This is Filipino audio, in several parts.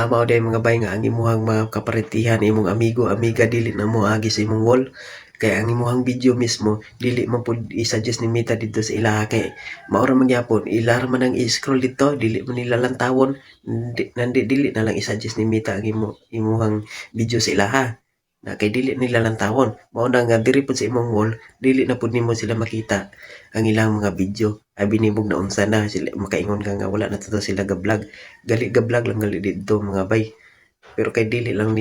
Mao day mga bay nga ang imuhang mga kaparetihan imong amigo amiga dili na mo agi sa imong wall, kay ang imuhang video mismo dili man pud i-suggest ni Meta dito sa ilaha kay mao ra man gyapon ila ra man ang i-scroll dito dili mo nila lantawon, dili na lang i-suggest ni Meta ang imuhang video sa ilaha. Na kay dili nila lantawon. Mao na nga diri pud sa imong wall dili na pud nimo sila makita ang ilang mga video. Abi nimo na unsa na sila makaingon ka nga wala na to sila ga-vlog. Gali ga-vlog lang gali dito mga bay. Pero kay dili lang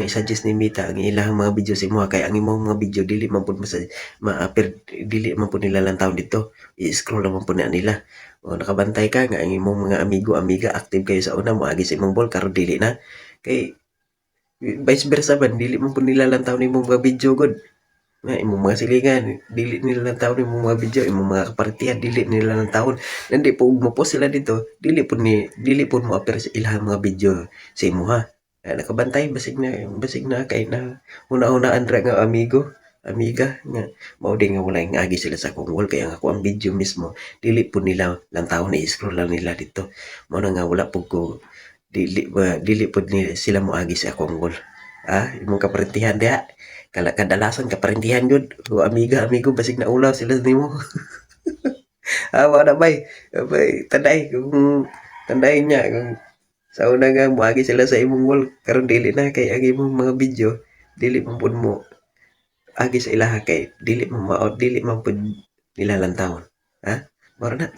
i-suggest ni Meta ang ilang mga video sa imo kay ang imong mga video dili man pud dili man pud nila lantaw dito. I-scroll lang man pud na nila. O nakabantay ka nga ang imong mga amigo amiga active kayo sa una mo agi sa imong wall karon dili na. Kay vice versa man dili man pud nila lantaw nimong mga video god. Nga imong mga silingan dili nila lantaw nimong mga video, imong mga kapartihan dili nila lantawon. Nandi po mo-post sila dito, dili pud mo appear sa ilang mga video sa imuha. Nakabantay basig na kay na una-unaan ra nga amigo amiga nga mao din nga wala nga agi sila sa akong wall kay ang ako ang video mismo dili pud nila lantawon i-scroll lang nila dito. Mao na nga wala pud ko dili pud ni sila moagi sa akong wall. Imong kaparentihan diha. Kadalasan kaparentihan yun. O amiga, amigo, basig na ulaw sila nimo. Mao na bay. Tanday kung tanday niya kung sa una nga moagi sila sa imong wall karon dili na kay ang imong mga video dili man pud mo agi sa ilaha kay dili man pud nilalantawon. Mao na.